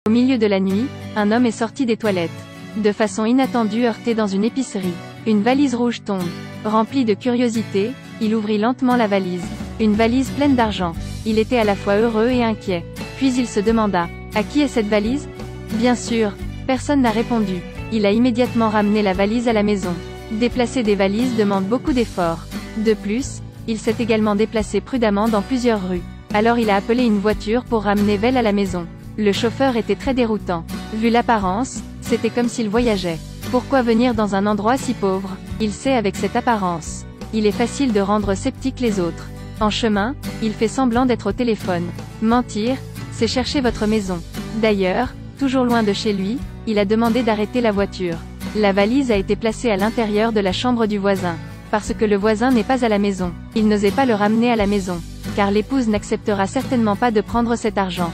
Au milieu de la nuit, un homme est sorti des toilettes. De façon inattendue heurté dans une épicerie. Une valise rouge tombe. Rempli de curiosité, il ouvrit lentement la valise. Une valise pleine d'argent. Il était à la fois heureux et inquiet. Puis il se demanda, à qui est cette valise? Bien sûr, personne n'a répondu. Il a immédiatement ramené la valise à la maison. Déplacer des valises demande beaucoup d'efforts. De plus, il s'est également déplacé prudemment dans plusieurs rues. Alors il a appelé une voiture pour ramener Vel à la maison. Le chauffeur était très déroutant. Vu l'apparence, c'était comme s'il voyageait. Pourquoi venir dans un endroit si pauvre? Il sait avec cette apparence. Il est facile de rendre sceptiques les autres. En chemin, il fait semblant d'être au téléphone. Mentir, c'est chercher votre maison. D'ailleurs, toujours loin de chez lui, il a demandé d'arrêter la voiture. La valise a été placée à l'intérieur de la chambre du voisin. Parce que le voisin n'est pas à la maison. Il n'osait pas le ramener à la maison. Car l'épouse n'acceptera certainement pas de prendre cet argent.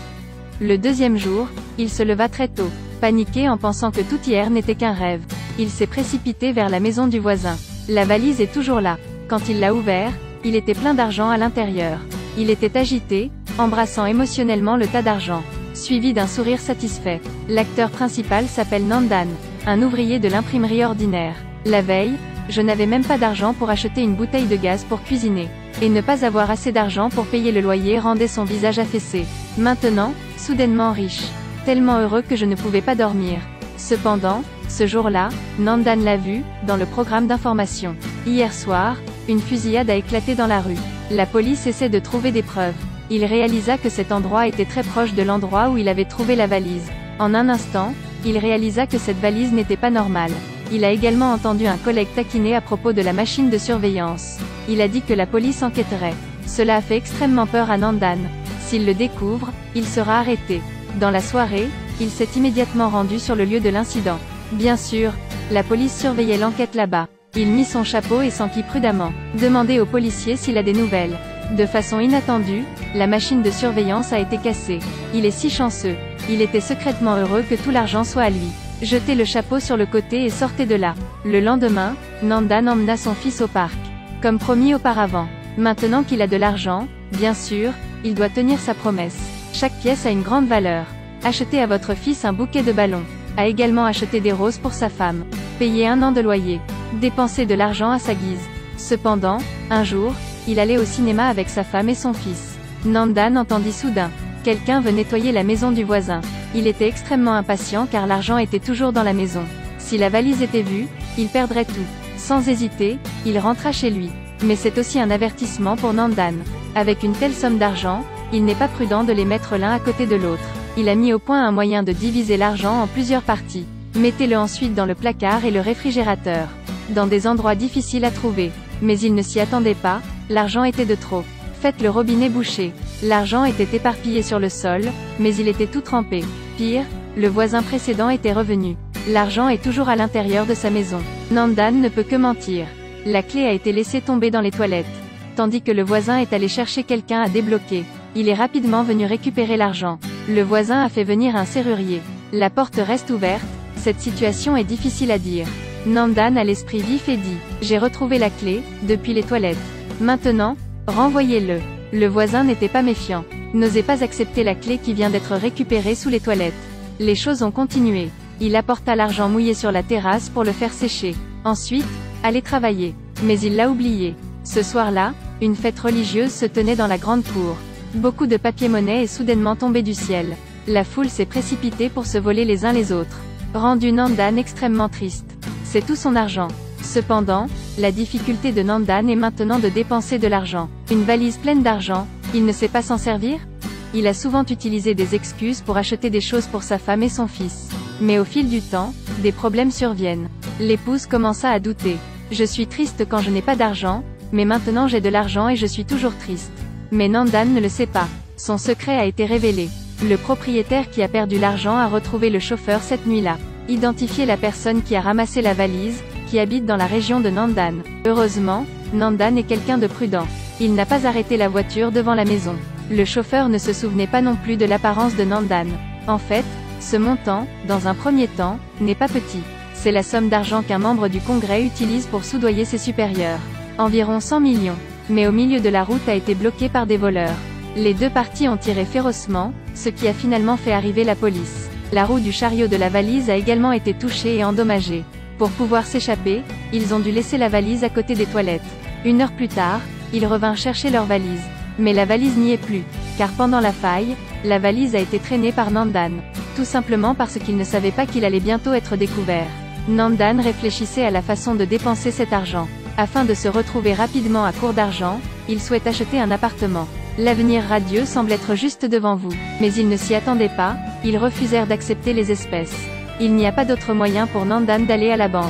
Le deuxième jour, il se leva très tôt. Paniqué en pensant que tout hier n'était qu'un rêve. Il s'est précipité vers la maison du voisin. La valise est toujours là. Quand il l'a ouvert, il était plein d'argent à l'intérieur. Il était agité, embrassant émotionnellement le tas d'argent, suivi d'un sourire satisfait. L'acteur principal s'appelle Nandan, un ouvrier de l'imprimerie ordinaire. La veille, je n'avais même pas d'argent pour acheter une bouteille de gaz pour cuisiner. Et ne pas avoir assez d'argent pour payer le loyer rendait son visage affaissé. Maintenant, soudainement riche. Tellement heureux que je ne pouvais pas dormir. Cependant, ce jour-là, Nandan l'a vu, dans le programme d'information. Hier soir, une fusillade a éclaté dans la rue. La police essaie de trouver des preuves. Il réalisa que cet endroit était très proche de l'endroit où il avait trouvé la valise. En un instant, il réalisa que cette valise n'était pas normale. Il a également entendu un collègue taquiner à propos de la machine de surveillance. Il a dit que la police enquêterait. Cela a fait extrêmement peur à Nandan. S'il le découvre, il sera arrêté. Dans la soirée, il s'est immédiatement rendu sur le lieu de l'incident. Bien sûr, la police surveillait l'enquête là-bas. Il mit son chapeau et s'enquit prudemment. Demandez au policier s'il a des nouvelles. De façon inattendue, la machine de surveillance a été cassée. Il est si chanceux. Il était secrètement heureux que tout l'argent soit à lui. Jetez le chapeau sur le côté et sortez de là. Le lendemain, Nandan emmena son fils au parc. Comme promis auparavant. Maintenant qu'il a de l'argent, bien sûr, il doit tenir sa promesse. Chaque pièce a une grande valeur. Achetez à votre fils un bouquet de ballons. A également acheté des roses pour sa femme. Payez 1 an de loyer. Dépenser de l'argent à sa guise. Cependant, un jour, il allait au cinéma avec sa femme et son fils. Nandan entendit soudain. Quelqu'un veut nettoyer la maison du voisin. Il était extrêmement impatient car l'argent était toujours dans la maison. Si la valise était vue, il perdrait tout. Sans hésiter, il rentra chez lui. Mais c'est aussi un avertissement pour Nandan. Avec une telle somme d'argent, il n'est pas prudent de les mettre l'un à côté de l'autre. Il a mis au point un moyen de diviser l'argent en plusieurs parties. Mettez-le ensuite dans le placard et le réfrigérateur. Dans des endroits difficiles à trouver. Mais il ne s'y attendait pas, l'argent était de trop. Faites le robinet boucher. L'argent était éparpillé sur le sol, mais il était tout trempé. Pire, le voisin précédent était revenu. L'argent est toujours à l'intérieur de sa maison. Nandan ne peut que mentir. La clé a été laissée tomber dans les toilettes. Tandis que le voisin est allé chercher quelqu'un à débloquer. Il est rapidement venu récupérer l'argent. Le voisin a fait venir un serrurier. La porte reste ouverte, cette situation est difficile à dire. Nandan a l'esprit vif et dit, j'ai retrouvé la clé, depuis les toilettes. Maintenant, renvoyez-le. Le voisin n'était pas méfiant. N'osait pas accepter la clé qui vient d'être récupérée sous les toilettes. Les choses ont continué. Il apporta l'argent mouillé sur la terrasse pour le faire sécher. Ensuite, aller travailler. Mais il l'a oublié. Ce soir-là, une fête religieuse se tenait dans la grande cour. Beaucoup de papier-monnaie est soudainement tombé du ciel. La foule s'est précipitée pour se voler les uns les autres. Rendu Nandan extrêmement triste. C'est tout son argent. Cependant, la difficulté de Nandan est maintenant de dépenser de l'argent. Une valise pleine d'argent, il ne sait pas s'en servir? Il a souvent utilisé des excuses pour acheter des choses pour sa femme et son fils. Mais au fil du temps, des problèmes surviennent. L'épouse commença à douter. Je suis triste quand je n'ai pas d'argent, mais maintenant j'ai de l'argent et je suis toujours triste. Mais Nandan ne le sait pas. Son secret a été révélé. Le propriétaire qui a perdu l'argent a retrouvé le chauffeur cette nuit-là. Identifié la personne qui a ramassé la valise, qui habite dans la région de Nandan. Heureusement, Nandan est quelqu'un de prudent. Il n'a pas arrêté la voiture devant la maison. Le chauffeur ne se souvenait pas non plus de l'apparence de Nandan. En fait, ce montant, dans un premier temps, n'est pas petit. C'est la somme d'argent qu'un membre du Congrès utilise pour soudoyer ses supérieurs. Environ 100 millions. Mais au milieu de la route a été bloqué par des voleurs. Les deux parties ont tiré férocement, ce qui a finalement fait arriver la police. La roue du chariot de la valise a également été touchée et endommagée. Pour pouvoir s'échapper, ils ont dû laisser la valise à côté des toilettes. 1 heure plus tard, ils revinrent chercher leur valise. Mais la valise n'y est plus, car pendant la faille, la valise a été traînée par Nandan. Tout simplement parce qu'il ne savait pas qu'il allait bientôt être découvert. Nandan réfléchissait à la façon de dépenser cet argent. Afin de se retrouver rapidement à court d'argent, il souhaite acheter un appartement. L'avenir radieux semble être juste devant vous. Mais ils ne s'y attendaient pas, ils refusèrent d'accepter les espèces. Il n'y a pas d'autre moyen pour Nandan d'aller à la banque.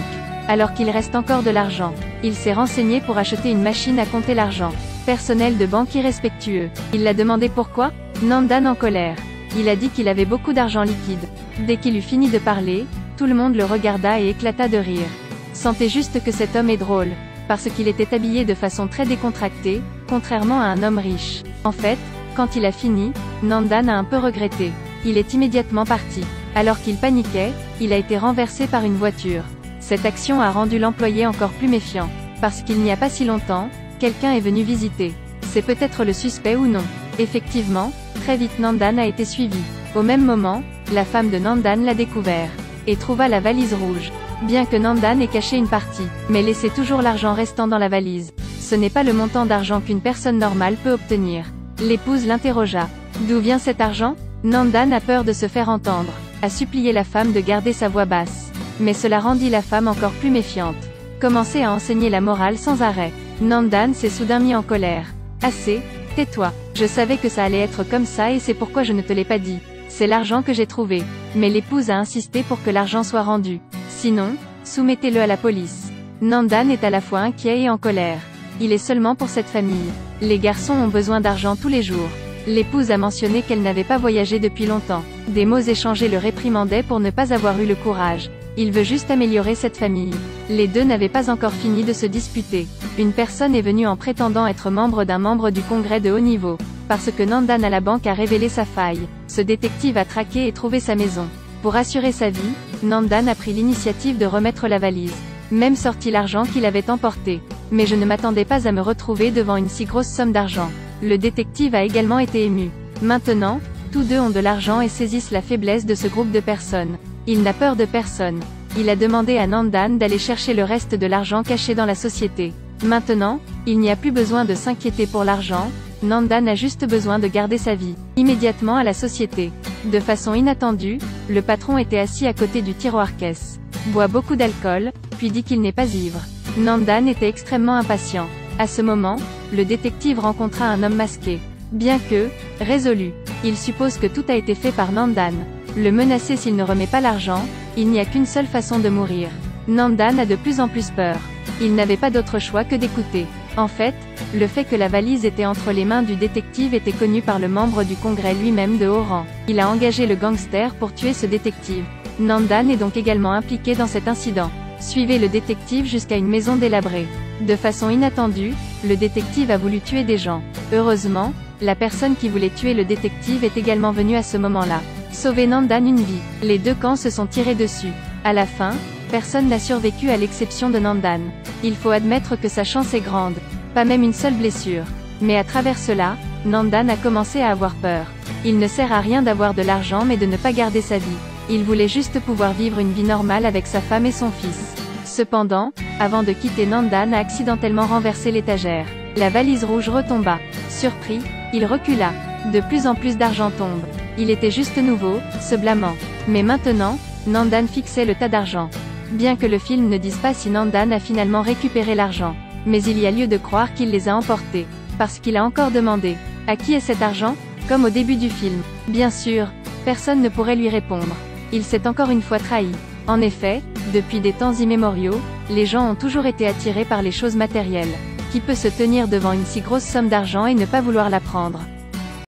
Alors qu'il reste encore de l'argent, il s'est renseigné pour acheter une machine à compter l'argent. Personnel de banque irrespectueux. Il l'a demandé pourquoi? Nandan en colère. Il a dit qu'il avait beaucoup d'argent liquide. Dès qu'il eut fini de parler, tout le monde le regarda et éclata de rire. Sentez juste que cet homme est drôle. Parce qu'il était habillé de façon très décontractée, contrairement à un homme riche. En fait, quand il a fini, Nandan a un peu regretté. Il est immédiatement parti. Alors qu'il paniquait, il a été renversé par une voiture. Cette action a rendu l'employé encore plus méfiant. Parce qu'il n'y a pas si longtemps, quelqu'un est venu visiter. C'est peut-être le suspect ou non. Effectivement, très vite Nandan a été suivi. Au même moment, la femme de Nandan l'a découvert. Et trouva la valise rouge. Bien que Nandan ait caché une partie, mais laissait toujours l'argent restant dans la valise. Ce n'est pas le montant d'argent qu'une personne normale peut obtenir. L'épouse l'interrogea. D'où vient cet argent? Nandan a peur de se faire entendre. A supplié la femme de garder sa voix basse. Mais cela rendit la femme encore plus méfiante. Commençait à enseigner la morale sans arrêt. Nandan s'est soudain mis en colère. Assez, tais-toi. Je savais que ça allait être comme ça et c'est pourquoi je ne te l'ai pas dit. C'est l'argent que j'ai trouvé. Mais l'épouse a insisté pour que l'argent soit rendu. Sinon, soumettez-le à la police. Nandan est à la fois inquiet et en colère. Il est seulement pour cette famille. Les garçons ont besoin d'argent tous les jours. L'épouse a mentionné qu'elle n'avait pas voyagé depuis longtemps. Des mots échangés le réprimandaient pour ne pas avoir eu le courage. Il veut juste améliorer cette famille. Les deux n'avaient pas encore fini de se disputer. Une personne est venue en prétendant être membre d'un membre du congrès de haut niveau. Parce que Nandan à la banque a révélé sa faille. Ce détective a traqué et trouvé sa maison. Pour assurer sa vie, Nandan a pris l'initiative de remettre la valise. Même sorti l'argent qu'il avait emporté. Mais je ne m'attendais pas à me retrouver devant une si grosse somme d'argent. Le détective a également été ému. Maintenant, tous deux ont de l'argent et saisissent la faiblesse de ce groupe de personnes. Il n'a peur de personne. Il a demandé à Nandan d'aller chercher le reste de l'argent caché dans la société. Maintenant, il n'y a plus besoin de s'inquiéter pour l'argent, Nandan a juste besoin de garder sa vie. Immédiatement à la société. De façon inattendue, le patron était assis à côté du tiroir-caisse. Boit beaucoup d'alcool, puis dit qu'il n'est pas ivre. Nandan était extrêmement impatient. À ce moment, le détective rencontra un homme masqué. Bien que, résolu, il suppose que tout a été fait par Nandan. Le menacer s'il ne remet pas l'argent, il n'y a qu'une seule façon de mourir. Nandan a de plus en plus peur. Il n'avait pas d'autre choix que d'écouter. En fait, le fait que la valise était entre les mains du détective était connu par le membre du congrès lui-même de haut rang. Il a engagé le gangster pour tuer ce détective. Nandan est donc également impliqué dans cet incident. Suivez le détective jusqu'à une maison délabrée. De façon inattendue, le détective a voulu tuer des gens. Heureusement, la personne qui voulait tuer le détective est également venue à ce moment-là. Sauver Nandan une vie. Les deux camps se sont tirés dessus. À la fin, personne n'a survécu à l'exception de Nandan. Il faut admettre que sa chance est grande. Pas même une seule blessure. Mais à travers cela, Nandan a commencé à avoir peur. Il ne sert à rien d'avoir de l'argent mais de ne pas garder sa vie. Il voulait juste pouvoir vivre une vie normale avec sa femme et son fils. Cependant, avant de quitter, Nandan a accidentellement renversé l'étagère. La valise rouge retomba. Surpris, il recula. De plus en plus d'argent tombe. Il était juste nouveau, se blâmant. Mais maintenant, Nandan fixait le tas d'argent. Bien que le film ne dise pas si Nandan a finalement récupéré l'argent. Mais il y a lieu de croire qu'il les a emportés. Parce qu'il a encore demandé « À qui est cet argent ?» Comme au début du film. Bien sûr, personne ne pourrait lui répondre. Il s'est encore une fois trahi. En effet, depuis des temps immémoriaux, les gens ont toujours été attirés par les choses matérielles. Qui peut se tenir devant une si grosse somme d'argent et ne pas vouloir la prendre?